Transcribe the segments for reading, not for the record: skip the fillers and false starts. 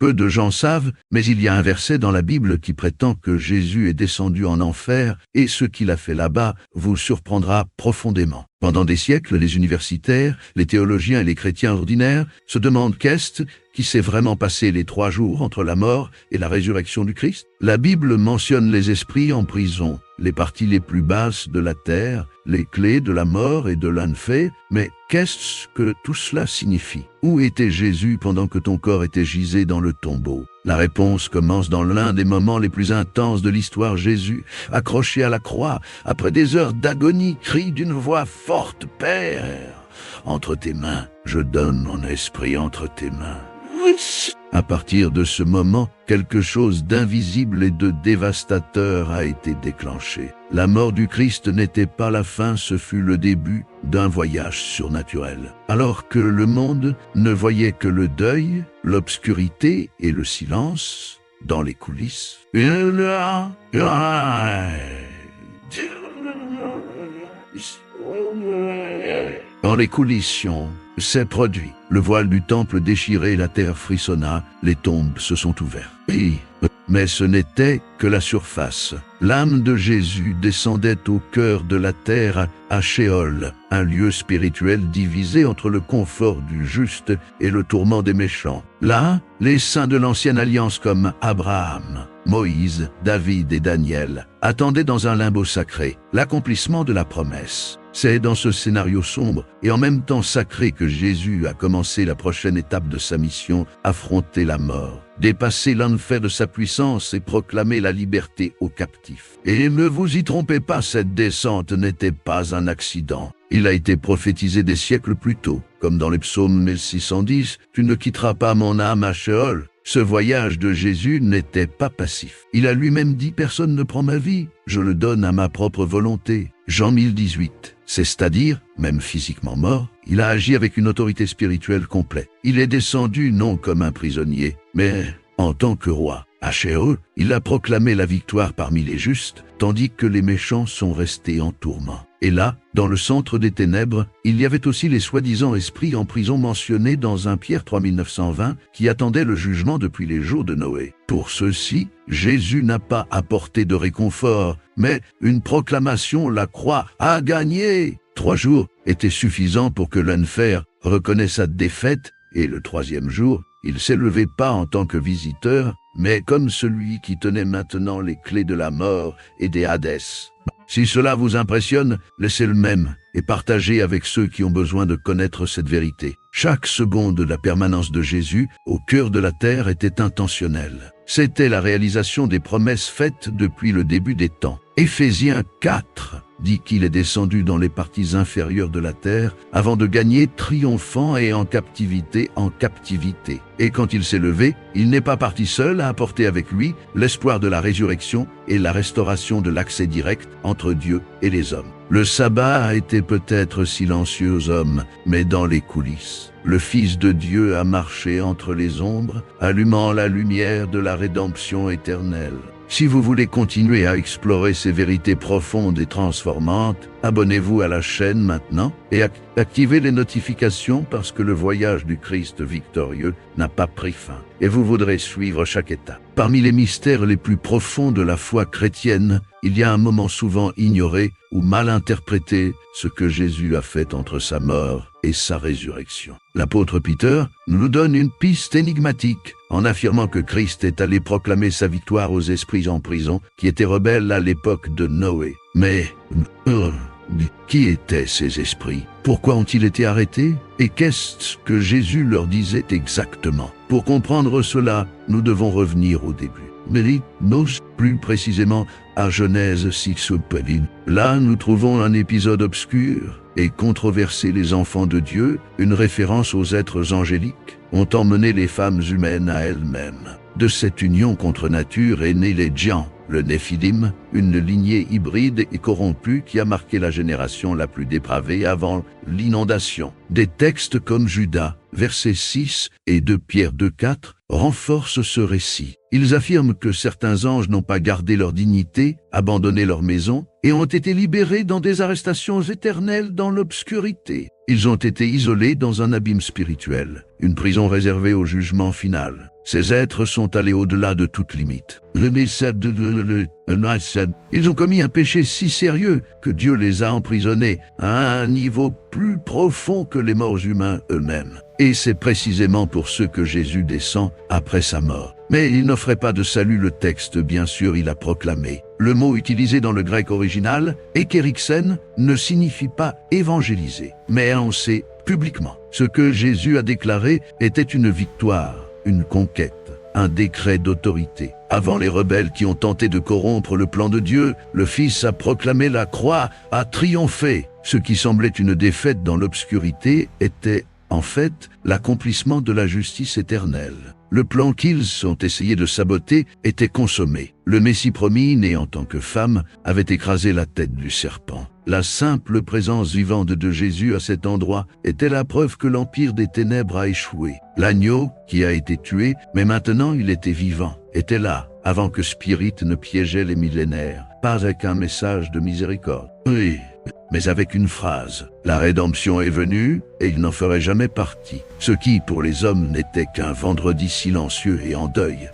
Peu de gens savent, mais il y a un verset dans la Bible qui prétend que Jésus est descendu en enfer, et ce qu'il a fait là-bas vous surprendra profondément. Pendant des siècles, les universitaires, les théologiens et les chrétiens ordinaires se demandent qu'est-ce qui s'est vraiment passé les 3 jours entre la mort et la résurrection du Christ. La Bible mentionne les esprits en prison, les parties les plus basses de la terre, les clés de la mort et de l'enfer, mais qu'est-ce que tout cela signifie? Où était Jésus pendant que ton corps était gisé dans le tombeau? La réponse commence dans l'un des moments les plus intenses de l'histoire. Jésus, accroché à la croix, après des heures d'agonie, crie d'une voix forte, « Père, entre tes mains, je donne mon esprit entre tes mains. » À partir de ce moment, quelque chose d'invisible et de dévastateur a été déclenché. La mort du Christ n'était pas la fin, ce fut le début d'un voyage surnaturel. Alors que le monde ne voyait que le deuil, l'obscurité et le silence dans les coulisses, dans les coulisses, s'est produit. Le voile du temple déchiré, la terre frissonna, les tombes se sont ouvertes. Oui, mais ce n'était que la surface. L'âme de Jésus descendait au cœur de la terre, à Sheol, un lieu spirituel divisé entre le confort du juste et le tourment des méchants. Là, les saints de l'ancienne alliance comme Abraham, Moïse, David et Daniel attendaient dans un limbo sacré l'accomplissement de la promesse. C'est dans ce scénario sombre et en même temps sacré que Jésus a commencé la prochaine étape de sa mission, affronter la mort, dépasser l'enfer de sa puissance et proclamer la liberté aux captifs. Et ne vous y trompez pas, cette descente n'était pas un accident. Il a été prophétisé des siècles plus tôt, comme dans les psaumes 1610, « Tu ne quitteras pas mon âme à Sheol ». Ce voyage de Jésus n'était pas passif. Il a lui-même dit « Personne ne prend ma vie, je le donne à ma propre volonté ». Jean 1018, c'est-à-dire, même physiquement mort, il a agi avec une autorité spirituelle complète. Il est descendu non comme un prisonnier, mais en tant que roi. À Sheol, il a proclamé la victoire parmi les justes, tandis que les méchants sont restés en tourment. Et là, dans le centre des ténèbres, il y avait aussi les soi-disant esprits en prison mentionnés dans 1 Pierre 3920 qui attendaient le jugement depuis les jours de Noé. Pour ceux-ci, Jésus n'a pas apporté de réconfort, mais une proclamation, la croix a gagné. 3 jours étaient suffisants pour que l'enfer reconnaisse sa défaite, et le 3e jour, il s'est levé pas en tant que visiteur, mais comme celui qui tenait maintenant les clés de la mort et des Hadès. Si cela vous impressionne, laissez-le même et partagez avec ceux qui ont besoin de connaître cette vérité. Chaque seconde de la permanence de Jésus au cœur de la terre était intentionnelle. C'était la réalisation des promesses faites depuis le début des temps. Éphésiens 4 dit qu'il est descendu dans les parties inférieures de la terre avant de gagner triomphant et en captivité en captivité. Et quand il s'est levé, il n'est pas parti seul à apporter avec lui l'espoir de la résurrection et la restauration de l'accès direct entre Dieu et les hommes. Le sabbat a été peut-être silencieux aux hommes, mais dans les coulisses, le Fils de Dieu a marché entre les ombres, allumant la lumière de la rédemption éternelle. Si vous voulez continuer à explorer ces vérités profondes et transformantes, abonnez-vous à la chaîne maintenant et activez les notifications parce que le voyage du Christ victorieux n'a pas pris fin et vous voudrez suivre chaque étape. Parmi les mystères les plus profonds de la foi chrétienne, il y a un moment souvent ignoré ou mal interprété, ce que Jésus a fait entre sa mort et sa résurrection. L'apôtre Peter nous donne une piste énigmatique en affirmant que Christ est allé proclamer sa victoire aux esprits en prison qui étaient rebelles à l'époque de Noé. Mais qui étaient ces esprits? Pourquoi ont-ils été arrêtés? Et qu'est-ce que Jésus leur disait exactement? Pour comprendre cela, nous devons revenir au début. Nous, plus précisément à Genèse 6. Là, nous trouvons un épisode obscur et controversé. Les enfants de Dieu, une référence aux êtres angéliques, ont emmené les femmes humaines à elles-mêmes. De cette union contre nature est né les Djians, le Néphilim, une lignée hybride et corrompue qui a marqué la génération la plus dépravée avant l'inondation. Des textes comme Judas, versets 6 et 2 Pierre 2,4 renforcent ce récit. Ils affirment que certains anges n'ont pas gardé leur dignité, abandonné leur maison et ont été libérés dans des arrestations éternelles dans l'obscurité. Ils ont été isolés dans un abîme spirituel, une prison réservée au jugement final. Ces êtres sont allés au-delà de toute limite. Ils ont commis un péché si sérieux que Dieu les a emprisonnés à un niveau plus profond que les morts humains eux-mêmes. Et c'est précisément pour ceux que Jésus descend après sa mort. Mais il n'offrait pas de salut, le texte, bien sûr, il a proclamé. Le mot utilisé dans le grec original, ékerixen, ne signifie pas évangéliser, mais annoncer publiquement. Ce que Jésus a déclaré était une victoire, une conquête, un décret d'autorité. Avant les rebelles qui ont tenté de corrompre le plan de Dieu, le Fils a proclamé la croix, a triomphé. Ce qui semblait une défaite dans l'obscurité était, en fait, l'accomplissement de la justice éternelle. Le plan qu'ils ont essayé de saboter était consommé. Le Messie promis, né en tant que femme, avait écrasé la tête du serpent. La simple présence vivante de Jésus à cet endroit était la preuve que l'empire des ténèbres a échoué. L'agneau, qui a été tué, mais maintenant il était vivant, était là, avant que Spirit ne piégeait les millénaires, pas avec un message de miséricorde. Oui, mais avec une phrase. La rédemption est venue, et il n'en ferait jamais partie. Ce qui, pour les hommes, n'était qu'un vendredi silencieux et en deuil.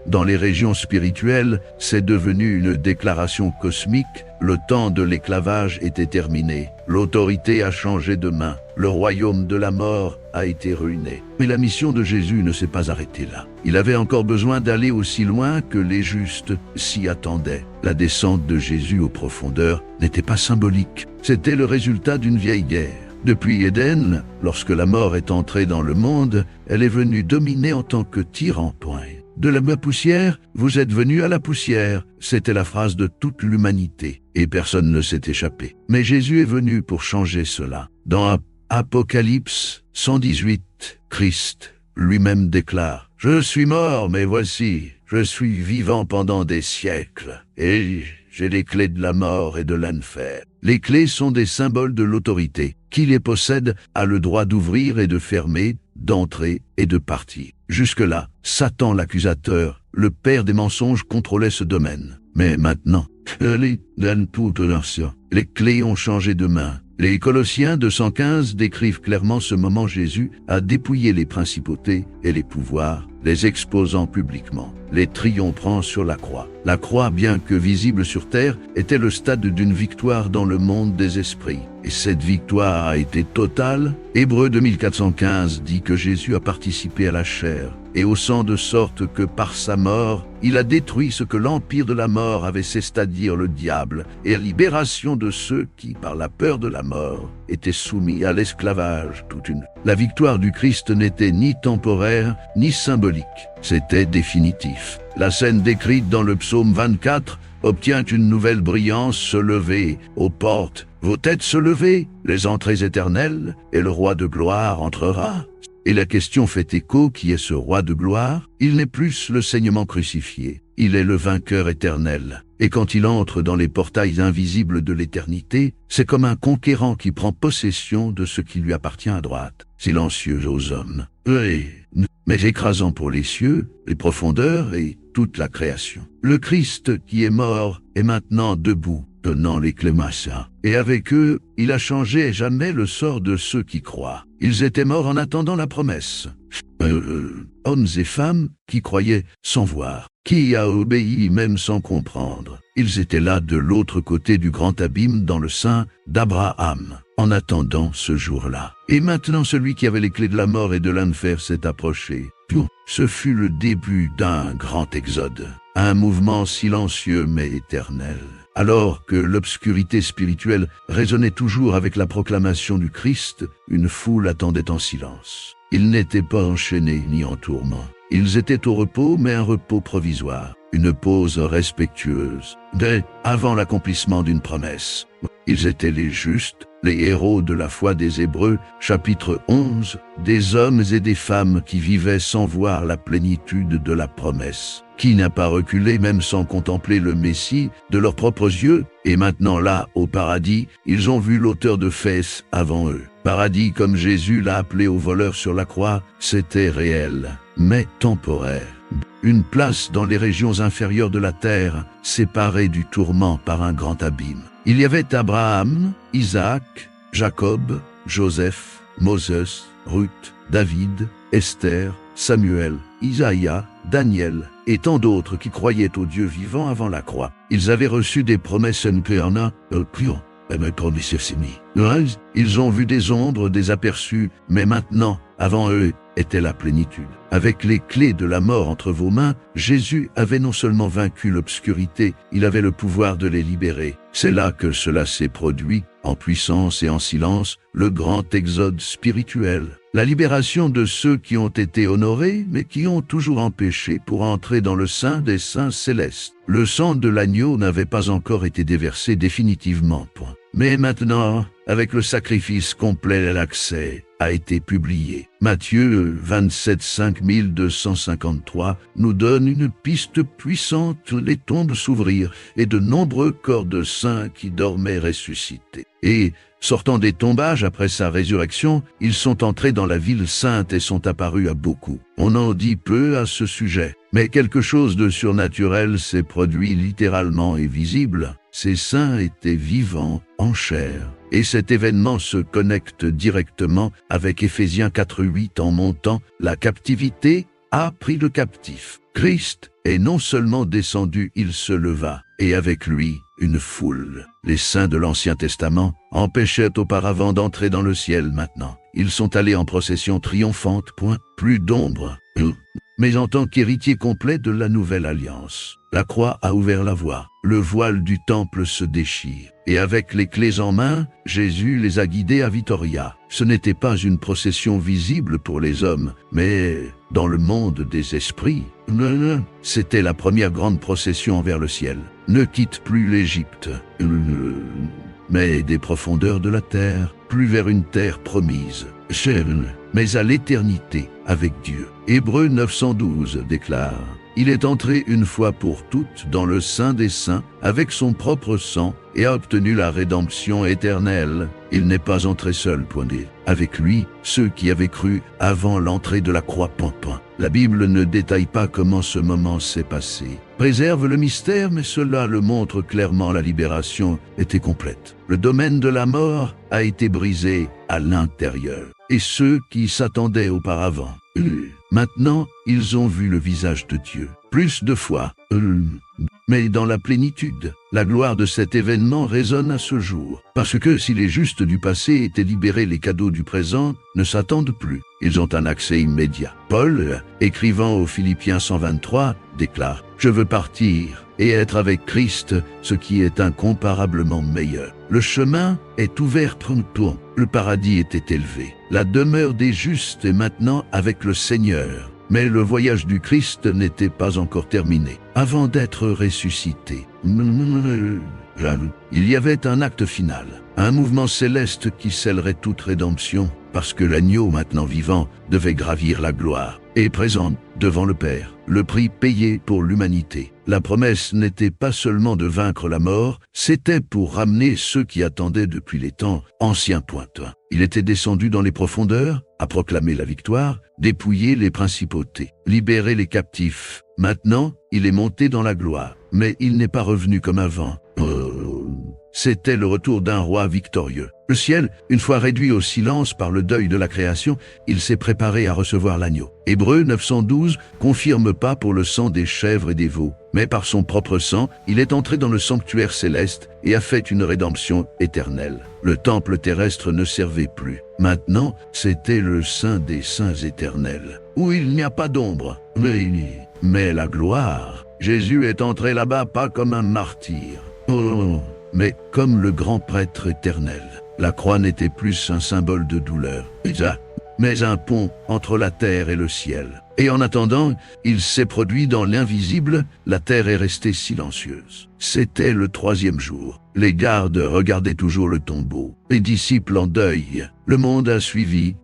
Dans les régions spirituelles, c'est devenu une déclaration cosmique. Le temps de l'esclavage était terminé. L'autorité a changé de main. Le royaume de la mort a été ruiné. Mais la mission de Jésus ne s'est pas arrêtée là. Il avait encore besoin d'aller aussi loin que les justes s'y attendaient. La descente de Jésus aux profondeurs n'était pas symbolique. C'était le résultat d'une vieille guerre. Depuis Éden, lorsque la mort est entrée dans le monde, elle est venue dominer en tant que tyran. De la poussière, vous êtes venus à la poussière. C'était la phrase de toute l'humanité, et personne ne s'est échappé. Mais Jésus est venu pour changer cela. Dans Apocalypse 118, Christ lui-même déclare « Je suis mort, mais voici, je suis vivant pendant des siècles, et j'ai les clés de la mort et de l'enfer. » Les clés sont des symboles de l'autorité. Qui les possède a le droit d'ouvrir et de fermer, d'entrer et de partir. Jusque-là, Satan l'accusateur, le père des mensonges, contrôlait ce domaine. Mais maintenant, les clés ont changé de main. Les Colossiens 2:15 décrivent clairement ce moment. Jésus a dépouillé les principautés et les pouvoirs, les exposant publiquement, les triomphant sur la croix. La croix, bien que visible sur terre, était le stade d'une victoire dans le monde des esprits. Et cette victoire a été totale. Hébreux 2415 dit que Jésus a participé à la chair et au sang, de sorte que par sa mort, il a détruit ce que l'empire de la mort avait, c'est-à-dire le diable, et la libération de ceux qui, par la peur de la mort, étaient soumis à l'esclavage toute une. La victoire du Christ n'était ni temporaire, ni symbolique. C'était définitif. La scène décrite dans le psaume 24 obtient une nouvelle brillance. Se lever aux portes, vos têtes se lever, les entrées éternelles, et le roi de gloire entrera. Et la question fait écho, qui est ce roi de gloire? Il n'est plus le saignement crucifié, il est le vainqueur éternel. Et quand il entre dans les portails invisibles de l'éternité, c'est comme un conquérant qui prend possession de ce qui lui appartient à droite, silencieux aux hommes. Oui, mais écrasant pour les cieux, les profondeurs et toute la création. Le Christ qui est mort est maintenant debout, tenant les clés Massa. Et avec eux, il a changé à jamais le sort de ceux qui croient. Ils étaient morts en attendant la promesse. Hommes et femmes qui croyaient sans voir, qui a obéi même sans comprendre. Ils étaient là de l'autre côté du grand abîme dans le sein d'Abraham, en attendant ce jour-là. Et maintenant celui qui avait les clés de la mort et de l'enfer s'est approché. Ce fut le début d'un grand exode, un mouvement silencieux mais éternel. Alors que l'obscurité spirituelle résonnait toujours avec la proclamation du Christ, une foule attendait en silence. Ils n'étaient pas enchaînés ni en tourment. Ils étaient au repos, mais un repos provisoire, une pause respectueuse, avant l'accomplissement d'une promesse. Ils étaient les justes, les héros de la foi des Hébreux, chapitre 11, des hommes et des femmes qui vivaient sans voir la plénitude de la promesse. Qui n'a pas reculé même sans contempler le Messie de leurs propres yeux? Et maintenant là, au paradis, ils ont vu l'auteur de faits avant eux. Paradis, comme Jésus l'a appelé aux voleurs sur la croix, c'était réel, mais temporaire. Une place dans les régions inférieures de la terre, séparée du tourment par un grand abîme. Il y avait Abraham, Isaac, Jacob, Joseph, Moses, Ruth, David, Esther, Samuel, Isaïe, Daniel, et tant d'autres qui croyaient au Dieu vivant avant la croix. Ils avaient reçu des promesses ils ont vu des ombres, des aperçus, mais maintenant, avant eux, était la plénitude. Avec les clés de la mort entre vos mains, Jésus avait non seulement vaincu l'obscurité, il avait le pouvoir de les libérer. C'est là que cela s'est produit, en puissance et en silence, le grand exode spirituel. La libération de ceux qui ont été honorés, mais qui ont toujours empêché pour entrer dans le sein des saints célestes. Le sang de l'agneau n'avait pas encore été déversé définitivement, point. Mais maintenant, avec le sacrifice complet, l'accès a été publié. Matthieu 27, 5253 nous donne une piste puissante, les tombes s'ouvrirent et de nombreux corps de saints qui dormaient ressuscités. Et, sortant des tombages après sa résurrection, ils sont entrés dans la ville sainte et sont apparus à beaucoup. On en dit peu à ce sujet, mais quelque chose de surnaturel s'est produit littéralement et visible. Ces saints étaient vivants en chair. Et cet événement se connecte directement avec Éphésiens 4:8 en montant, la captivité a pris le captif. Christ est non seulement descendu, il se leva, et avec lui, une foule. Les saints de l'Ancien Testament empêchaient auparavant d'entrer dans le ciel maintenant. Ils sont allés en procession triomphante, plus d'ombre. Mais en tant qu'héritier complet de la nouvelle alliance, la croix a ouvert la voie. Le voile du temple se déchire. Et avec les clés en main, Jésus les a guidés à Vittoria. Ce n'était pas une procession visible pour les hommes, mais dans le monde des esprits. C'était la première grande procession vers le ciel. Ne quitte plus l'Égypte, mais des profondeurs de la terre, plus vers une terre promise, mais à l'éternité avec Dieu. Hébreux 912 déclare: il est entré une fois pour toutes dans le sein des saints avec son propre sang et a obtenu la rédemption éternelle. Il n'est pas entré seul, avec lui, ceux qui avaient cru avant l'entrée de la croix. La Bible ne détaille pas comment ce moment s'est passé. Préserve le mystère, mais cela le montre clairement, la libération était complète. Le domaine de la mort a été brisé à l'intérieur. Et ceux qui s'attendaient auparavant, maintenant, ils ont vu le visage de Dieu. Plus de fois, mais dans la plénitude. La gloire de cet événement résonne à ce jour. Parce que si les justes du passé étaient libérés, les cadeaux du présent ne s'attendent plus. Ils ont un accès immédiat. Paul, écrivant aux Philippiens 123, déclare: « Je veux partir et être avec Christ, ce qui est incomparablement meilleur. Le chemin est ouvert pronto. Le paradis était élevé. La demeure des justes est maintenant avec le Seigneur. » Mais le voyage du Christ n'était pas encore terminé. Avant d'être ressuscité, il y avait un acte final, un mouvement céleste qui scellerait toute rédemption, parce que l'agneau maintenant vivant devait gravir la gloire et présent devant le Père, le prix payé pour l'humanité. La promesse n'était pas seulement de vaincre la mort, c'était pour ramener ceux qui attendaient depuis les temps anciens. Il était descendu dans les profondeurs, a proclamé la victoire, dépouillé les principautés, libéré les captifs. Maintenant, il est monté dans la gloire, mais il n'est pas revenu comme avant. C'était le retour d'un roi victorieux. Le ciel, une fois réduit au silence par le deuil de la création, il s'est préparé à recevoir l'agneau. Hébreux 912 confirme pas pour le sang des chèvres et des veaux, mais par son propre sang, il est entré dans le sanctuaire céleste et a fait une rédemption éternelle. Le temple terrestre ne servait plus. Maintenant, c'était le saint des saints éternels, où il n'y a pas d'ombre. Mais la gloire, Jésus est entré là-bas pas comme un martyr, mais comme le grand prêtre éternel. La croix n'était plus un symbole de douleur, mais un pont entre la terre et le ciel. Et en attendant, il s'est produit dans l'invisible, la terre est restée silencieuse. C'était le 3e jour. Les gardes regardaient toujours le tombeau. Les disciples en deuil. Le monde a suivi.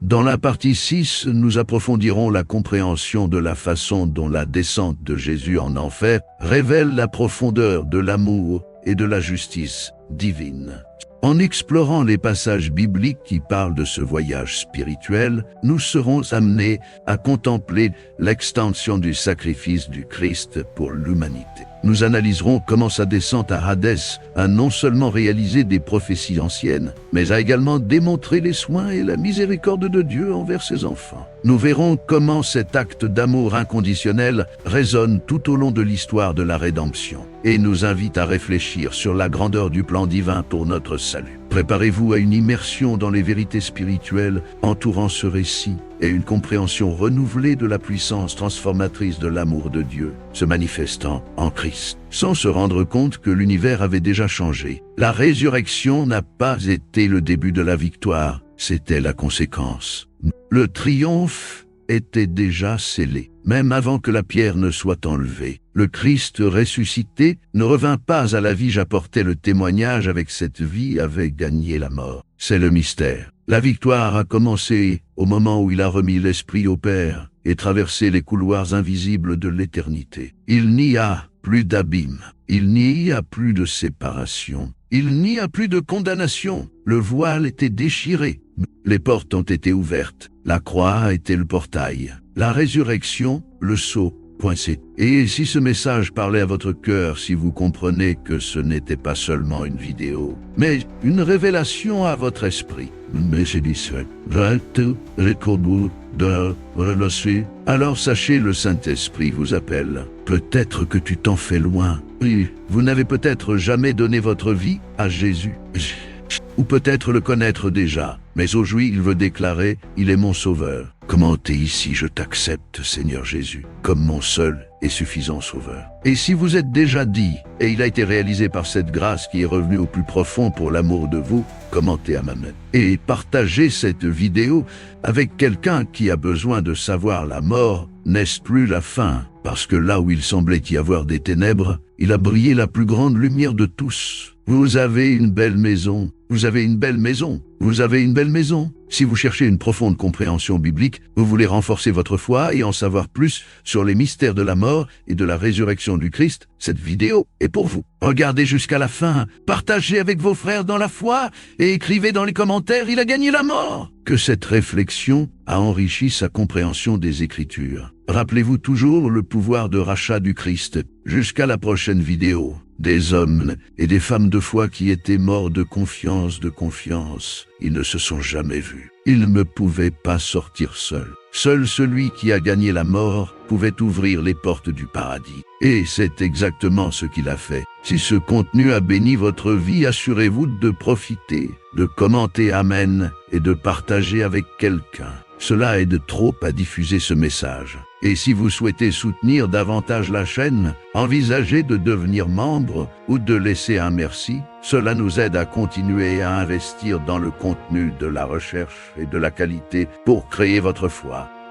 Dans la partie 6, nous approfondirons la compréhension de la façon dont la descente de Jésus en enfer révèle la profondeur de l'amour et de la justice divine. En explorant les passages bibliques qui parlent de ce voyage spirituel, nous serons amenés à contempler l'extension du sacrifice du Christ pour l'humanité. Nous analyserons comment sa descente à Hadès a non seulement réalisé des prophéties anciennes, mais a également démontré les soins et la miséricorde de Dieu envers ses enfants. Nous verrons comment cet acte d'amour inconditionnel résonne tout au long de l'histoire de la rédemption et nous invite à réfléchir sur la grandeur du plan divin pour notre salut. Préparez-vous à une immersion dans les vérités spirituelles entourant ce récit et une compréhension renouvelée de la puissance transformatrice de l'amour de Dieu se manifestant en Christ. Sans se rendre compte que l'univers avait déjà changé, la résurrection n'a pas été le début de la victoire, c'était la conséquence. Le triomphe était déjà scellé. Même avant que la pierre ne soit enlevée, le Christ ressuscité ne revint pas à la vie. J'apportais le témoignage avec cette vie avait gagné la mort. C'est le mystère. La victoire a commencé au moment où il a remis l'Esprit au Père et traversé les couloirs invisibles de l'éternité. Il n'y a plus d'abîme. Il n'y a plus de séparation. Il n'y a plus de condamnation. Le voile était déchiré. Les portes ont été ouvertes. La croix a été le portail. La résurrection, le sceau. C. Et si ce message parlait à votre cœur, si vous comprenez que ce n'était pas seulement une vidéo, mais une révélation à votre esprit, alors sachez, le Saint-Esprit vous appelle. Peut-être que tu t'en fais loin. Oui, vous n'avez peut-être jamais donné votre vie à Jésus. Ou peut-être le connaître déjà, mais aujourd'hui il veut déclarer « Il est mon sauveur ». Comment t'es ici, je t'accepte, Seigneur Jésus, comme mon seul et suffisant sauveur. Et si vous êtes déjà dit, et il a été réalisé par cette grâce qui est revenue au plus profond pour l'amour de vous, commentez à ma main. Et partagez cette vidéo avec quelqu'un qui a besoin de savoir la mort, n'est-ce plus la fin? Parce que là où il semblait y avoir des ténèbres, il a brillé la plus grande lumière de tous. Vous avez une belle maison. Vous avez une belle maison. Vous avez une belle maison. Si vous cherchez une profonde compréhension biblique, vous voulez renforcer votre foi et en savoir plus sur les mystères de la mort et de la résurrection du Christ, cette vidéo est pour vous. Regardez jusqu'à la fin, partagez avec vos frères dans la foi et écrivez dans les commentaires « Il a gagné la mort !» Que cette réflexion a enrichi sa compréhension des Écritures. Rappelez-vous toujours le pouvoir de rachat du Christ. Jusqu'à la prochaine vidéo. Des hommes et des femmes de foi qui étaient morts de confiance. Ils ne se sont jamais vus. Ils ne pouvaient pas sortir seuls. Seul celui qui a gagné la mort pouvait ouvrir les portes du paradis. Et c'est exactement ce qu'il a fait. Si ce contenu a béni votre vie, assurez-vous de profiter, de commenter Amen et de partager avec quelqu'un. Cela aide trop à diffuser ce message. Et si vous souhaitez soutenir davantage la chaîne, envisagez de devenir membre ou de laisser un merci. Cela nous aide à continuer à investir dans le contenu de la recherche et de la qualité pour créer votre foi.